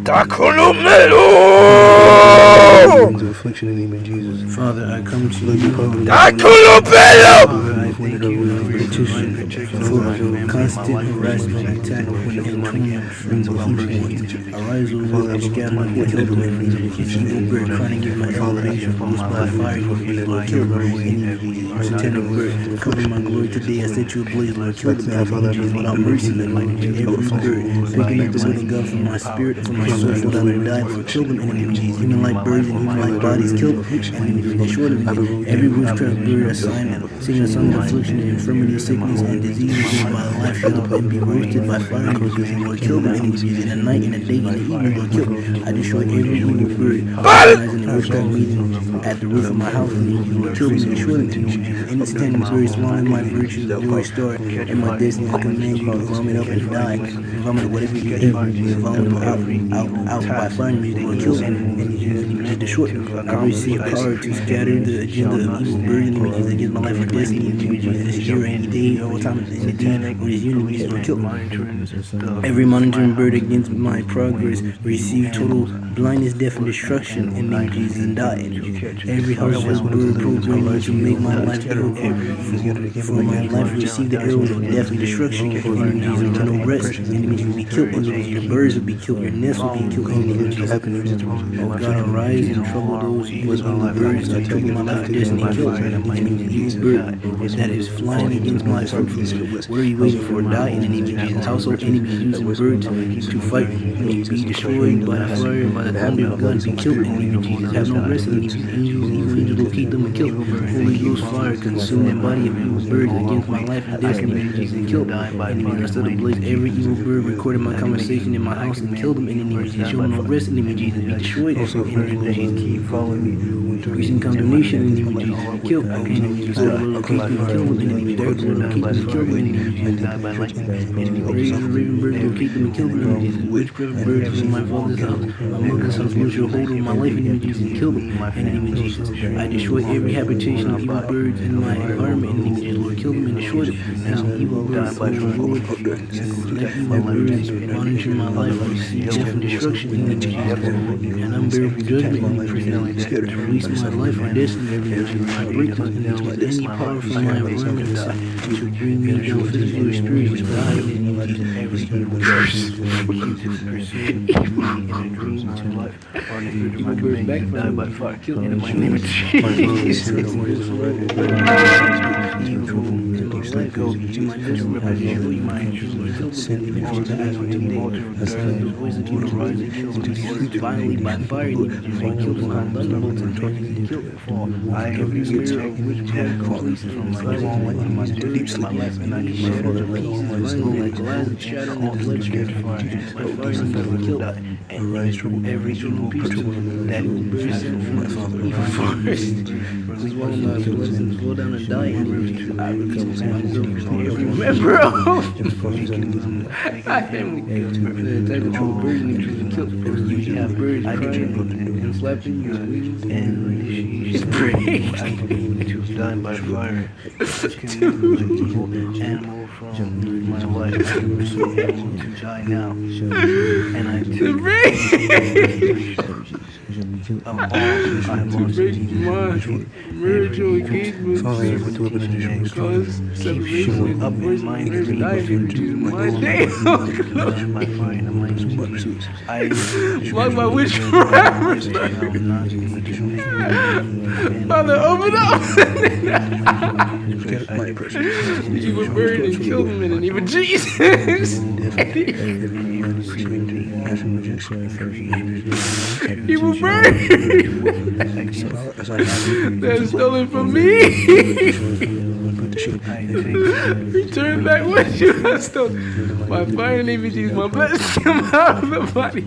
Dakolomelo! Into affliction in the name of Jesus. Father, I come to you. Dakolomelo! I thank you for your petition for constant harassment, attack, and trauma from the evil. Arise, O Lord, and scatter and kill them. Evil bird trying to get my elevation, loose by fire, Lord, kill them. Satanic bird, cover my glory today. I set you ablaze, Lord, kill them. Without mercy, Lord, every bird picking up the will of God from my spirit, from my soul, fall down and die, Lord, kill them in the name of Jesus. Human like birds and human like bodies, kill them. And destroy them. Every witchcraft bird assignment, singing a song of affliction and infirmity, sickness and diseases in my life, shall up and be roasted by fire and confusion. Lord, kill them in the night, in the day, in the evening, Lord, kill them. I destroy every evil bird organizing the witchcraft meeting at the roof of my house, and Lord, kill them and destroy them in the name of Jesus. Any standing bird swallowing my virtues, the joy, star, and my destiny, I command you to vomit up and die. Vomit whatever you eat, vomit them out by fire and music, Lord, kill them and destroy them. I receive power to scatter the agenda of evil bird images against my life and destiny, in the name of Jesus. Here any day, all time, in the day, or his enemies, Lord, kill them. Every monitoring bird against my progress receive total blindness, death, and destruction in the name of Jesus and died. Every household bird programmed to make my life for my life receive the arrows of death and destruction in the name of Jesus. No rest, enemies will be killed, your birds will be killed, your nests will be killed in the name of Jesus. Oh God, arise and trouble those evil birds that trouble my life and destiny, kill any evil bird that is flying against my purpose. What are you waiting for? Die in the name of Jesus. Household enemies using birds to fight me, be destroyed by the fire and by the thunder of God, be killed in the name of Jesus. Have no rest in these angels, evil angels will keep them and kill them. Holy Ghost fire consume the body of evil birds against my life and destiny, in Jesus, kill them. Enemy rest of the blaze, every evil bird recorded my conversation in my house and kill them in the name of Jesus. Show them no rest in the name of Jesus, be destroyed in the name of Jesus. Keep following me. Using condemnation in the name of Jesus, kill them. Enemy rest of the locate me, kill them in the name of Jesus. Locate them, kill them in the name of Jesus. Enemy raven birds locate them and kill them in the name of Jesus. Witchcraft birds from my father's house, my mother's house, lose your hold on my life in the name of Jesus, kill them in the name of Jesus. I destroy every habitation of evil birds in my environment in the name of Jesus. Lord, kill them and destroy them. Now, evil birds, Lord, let evil birds monitor my life, receive death and destruction in the name of Jesus. And I'm bearing judgment in the prison to release my life and destiny in the name of Jesus. I break this into any power from my environment to bring me down physically or spiritually, die in the name of Jesus. Evil birds backfire by fire, kill in the name of Jesus. Violently by fire, kill them thunderbolts and tornadoes, kill them. I every spirit of witchcraft releases from my deep sleep, and I shatter the pieces, like glass and shadow and bloodshot fire. By fire and kill them. Arise from every evil piece that bursts from my father. This is one of my blessings. Go down and die in the I release my remember, I family the type of trouble birds need to kill. You have birds crying and flapping and it's pretty. To die by fire. Animal from my life to die now. And I took spiritual engagement cause separation of mind and life in my day. I block my wish forever. Father, open up. You were buried and killed him in the name of Jesus. You were buried. That's stolen from me. Return back what you have stolen. My fire in the name of Jesus, my blessings come out of the body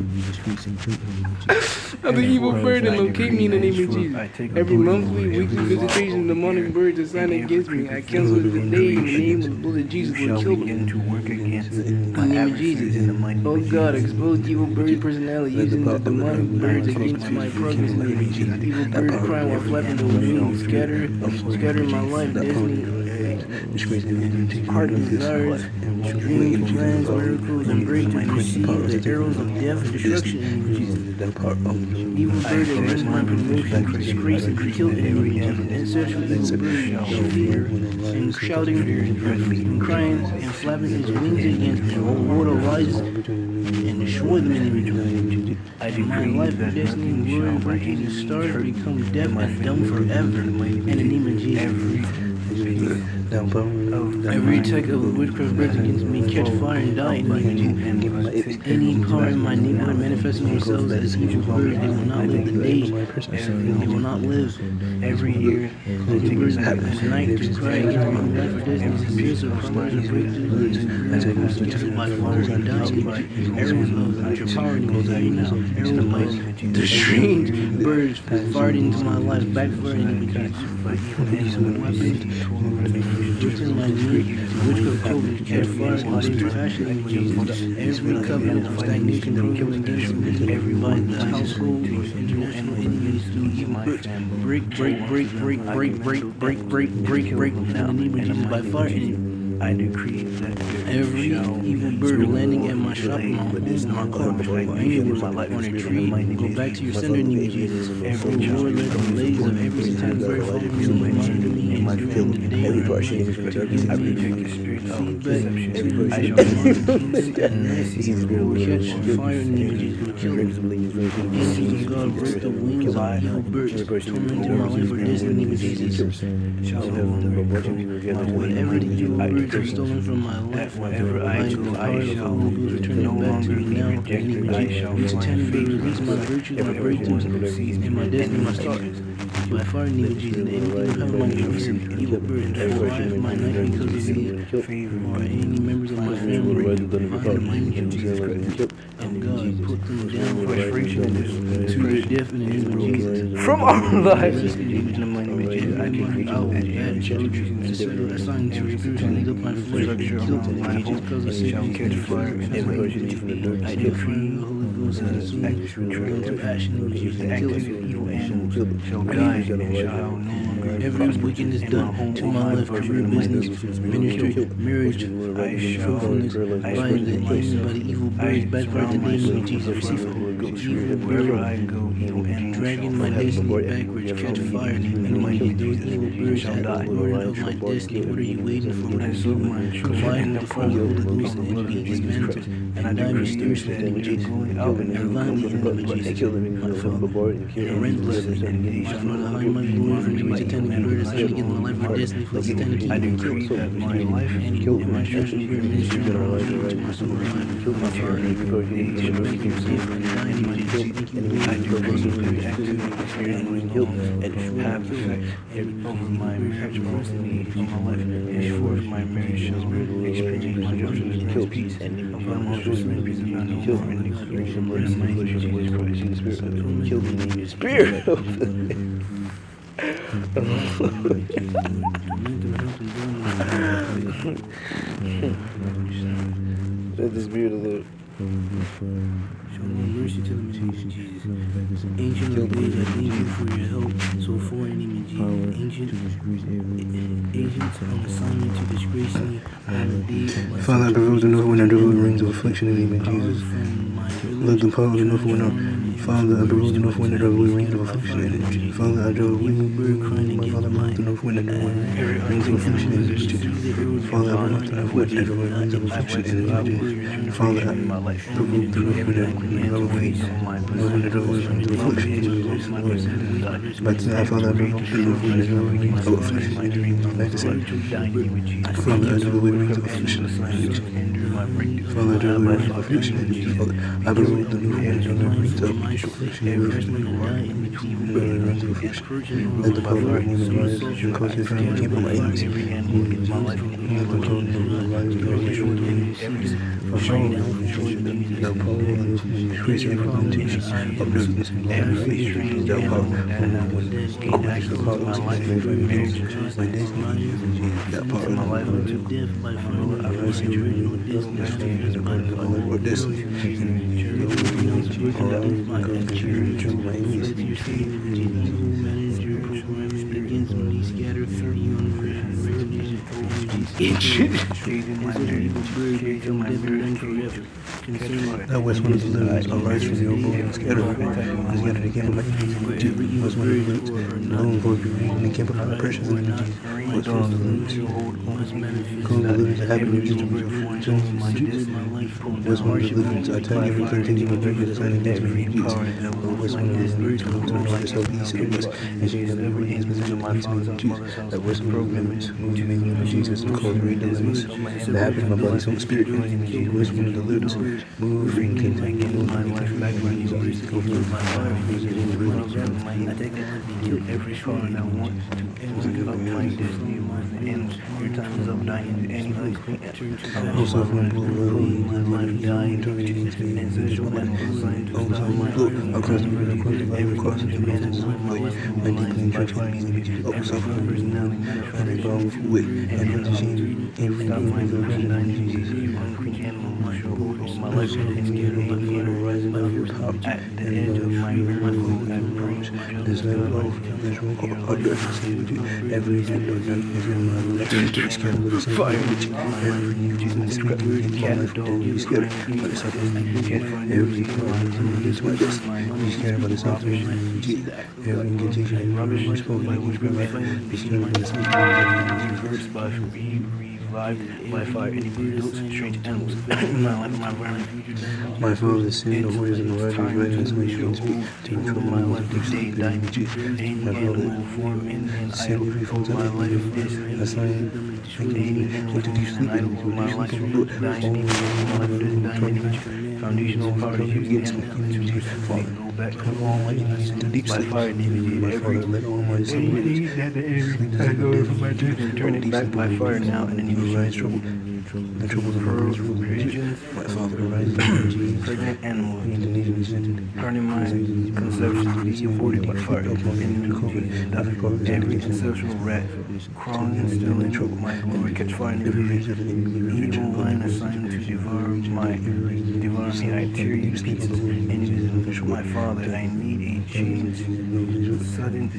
of the evil bird and locate me in the name of Jesus. Every monthly, weekly visitation, the demonic birds assigned against me, I cancel it today in the name of the blood of Jesus. Will kill me to work against in the name of Jesus. Oh God, expose the evil bird personality using the demonic birds against my progress in the name of Jesus. Evil birds crying while flapping their wings, scatter my life, destiny. disgrace and limitation. heart desires, dreams, plans, miracles, and breakthroughs. Receive the arrows of death and destruction in the name of Jesus. Evil bird that missed my promotion, disgrace and be killed in the name of Jesus. Ancestral evil bird of fear and shouting and crying and flapping his wings against me. O Lord, arises and destroy them in the name of Jesus. My life and destiny and glory and breaking stars become deaf and dumb forever in the name of Jesus. Every attack of the witchcraft birds against me catch fire and die in the name of Jesus. Any power in my neighborhood manifesting themselves as evil birds, they will not live the day. They will not live. Every year, the birds at night to cry against my life or destiny, abuse of stars or breakthroughs, and by fire and die. Arrows of your power and goes right now. Arrows of the strange birds fired into my life, backfiring in the Jesus. Within my knee, witchcraft children catch fire and lose passion in Jesus. Every covenant of stagnation broken against me, everybody in the household, international enemies through evil birds, break in the name of Jesus by fire. I decree that every evil bird landing at my shop, my home, my car, or anywhere on a tree, go back to your sender in the name of Jesus. Every Lord, let the blaze of every satanic bird fall from the mind of me and during the day. Every portion of his feedback, every catch fire in the name of Jesus. Angels of God break the wings of evil birds, tormenting my life for this in the name of Jesus. Whatever the evil birds have stolen from my life, whatever I do, I shall return it back to me now. In the name of Jesus, you satanic bird, release my virtues, my breakthroughs, and my destiny, my stars. By fire in the name of Jesus, and anything of heaven, my receive evil bird and thrive my night because of me, or any members of my family, find the name of Jesus Christ, and God put them down to their death in the name of Jesus. From our lives. In the name of Jesus, I decree out bad children, assigned to spiritually up my flesh, killed in my Jesus because of sin, catch fire, and I decree the Holy Ghost and consume them to action in Jesus, and kill evil animals, shall die and shall no longer. Every wickedness done to my life, career, business, ministry, marriage, fruitfulness, by the enemy, by the evil birds, backfire in the name of Jesus. Receive evil wherever I go, evil and dragging my destiny backwards, catch fire, and my those evil birds at the burden of my destiny. What are you waiting for? Collide with the fire of the Holy Ghost and be dismantled, and die mysteriously in the name of Jesus. And violently in the name of Jesus. My Father, relentless, my Father, hide my glory from every satanic bird that's trying to get my life or destiny for satanic evil. I decree that my life and my church and ministry are all to my soul life. My Father, they shall make you safe and die in the name of Jesus. I decree every activity and have effect over my marriage, destiny, from my life, henceforth my marriage shall experience my judgment and peace, and upon my children peace and not over and experience the blood of my Jesus Christ in the spirit of kill me in the spirit of Let the spirit of the show no mercy to them in the name of Jesus. Ancient of days, I thank you for your help so far in the name of Jesus. Agents on assignment to disgrace me on the day of my Father, I behold the north wind and the rings of affliction in the name of Jesus. Let the power of the north wind out. Father, I behold the north wind and the rings of affliction in the name of Jesus. Father, I behold the north wind and the rings of affliction in the name of Jesus. Father, I behold the north wind and the rings of affliction in the name of Jesus. Father, I behold the north wind and the rings of affliction in the name of Jesus. But Father, I behold the north wind and the rings of affliction in the name of Jesus. Father, I behold the rings of affliction in the name of Jesus. Father, I behold the rings of affliction in the name of Jesus. I behold the north wind and the rings of affliction in the name of Jesus. Let the power of the woman rise and cause his family to keep on my enemies. Let the power of the woman rise and cause his family to keep on my enemies. The power of the increase your representation of darkness and light. The power of the my destiny. That power of my life of death by fire. I rise and or destiny. Against me, scatter, That west wind of deliverance, arise from your abode and scatter the camp of my enemies in Egypt. West wind of deliverance, alone for your reason and camp of my precious enemies. West wind of deliverance, cause deliverance to happen in Egypt. West wind of deliverance, I tell you every 13 demon breakers assigned against me in Jesus. West wind of deliverance, turn around yourself east and west, and she has every disposition against me in Jesus. That west wind of deliverance, move to me in the name of Jesus and cause great deliverance to happen in my body, soul, and spirit. In the name of Jesus, west wind of deliverance, move and continue to move my life back to Jesus. Go through my life, I take every scar that I want to end up my destiny. And your time is up, dying any place. also from My life dying and sensual animals assigned to stop my life. across the river, across the mountains, and deeply entrenched in me, also from every bound with and shame, every new resurrection in Jesus. My life and Rising out of your top at the edge of my food, I bring this level of this room called every gender, every mother, every scared with the same fire, every new Jesus, every life, every scared by the suffering, every against my destiny, be scared by the suffering, every incantation, every rubbish spoken by which be scared by the suffering, reversed by revived by fire, any brutes, strange animals, my life, my environment. my foes, the sin, the warriors, and the riders, readiness, which against me, to control my life, to stay, dying, my brother, sin, every foe, my life, assigned, into deep sleep, foundational power you against me, Father, go back to all my enemies into deep sleep. My Father, let all my enemies turn it back by fire now and then you rise trouble. The troubles of our race rule the region. My Father, arise in Jesus. pregnant animals, Indonesian turning my conception to be aborted by fire. Every conceptual rat, crawling and still in trouble. My glory catch fire in every evil line assigned to devour me. I tear you to pieces. Enemies of my Father, I need a change, sudden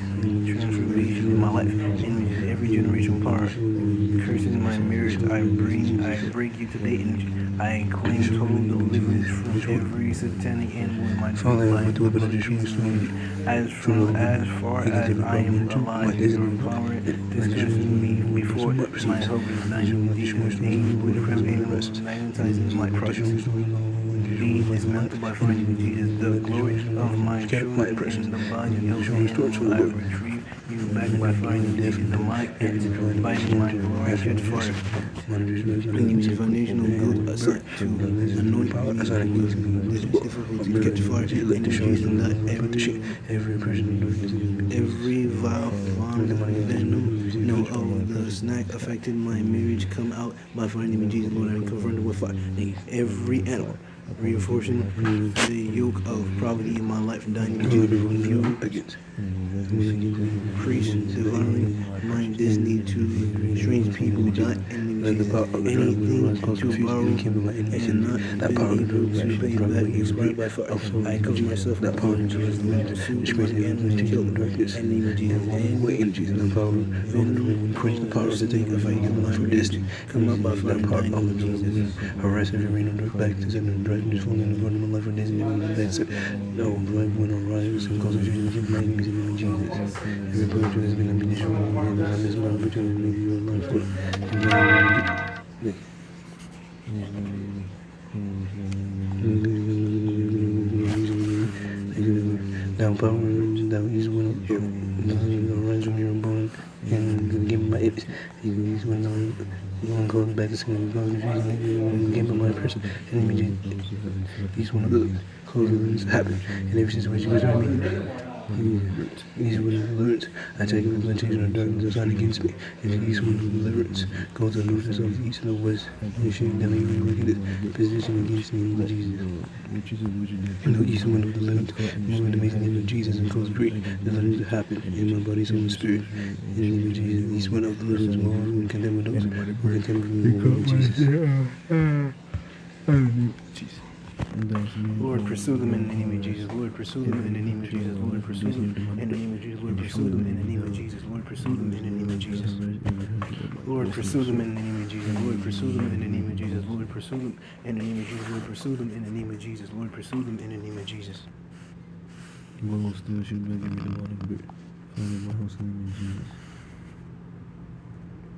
transformation in my life. Enemies of every generation power, curses my marriage. I break you today, and I claim total deliverance from every satanic animal in my Father, I life. want to open a distribution. As far as I am alive, your power discusses me before my hope is dying. Angel with the animals magnetizes my project. Being is melted by fire. Jesus, the glory of my children in the body of the animal. I retrieve you back by fire. Jesus, the mic and by my glory catch fire. And use the foundation of good assigned to anoint power assigned to catch fire and introduce them that Every person every vile venom of the snack affected my marriage come out by fire in the name of Jesus, Lord, and confronted with fire. Every animal reinforcing the yoke of poverty in my life and dying in you against priest devouring my destiny to strange people die and anything to borrow and not that power able to pay back expired by fire. I cover myself that power in Jesus, disgracing animals to kill the darkness, and name of Jesus, and wait in Jesus, the power, praise the power to take a fight, give life for destiny, come up by fire that power in of Jesus. harass every reign of dark back to send and drive this falling and running my life for destiny, that's it. No, right when I rise and cause a change in my enemies in the name of Jesus. Every opportunity has been destroyed, and I miss my opportunity to live your life for. Now power that is when arise from your bone and give my enemies. He's when one goes back to singing, give my person, and he's one of the causes happen in every situation goes around me. He's one of the deliverance. I take the implementation of darkness assigned against me. And he's one of the deliverance. Go to the north, the south, the east, and the west. And shoot them even wicked position against me in the name of Jesus. And the east one of the deliverance. Move in the amazing name of Jesus and cause great deliverance to happen in my body, soul, and spirit. In the name of Jesus. East one of the deliverance. More and condemn with those. We're condemned in the name of Jesus. Lord, pursue them in the name of Jesus. Lord, pursue them in the name of Jesus. Lord, pursue them in the name of Jesus. Lord, pursue them in the name of Jesus. Lord, pursue them in the name of Jesus. Lord, pursue them in the name of Jesus. Lord, pursue them in the name of Jesus. Lord, pursue them in the name of Jesus. Lord, pursue them in the name of Jesus. Lord, pursue them in the name of Jesus. Still should make me the morning, but find my house in the name of Jesus.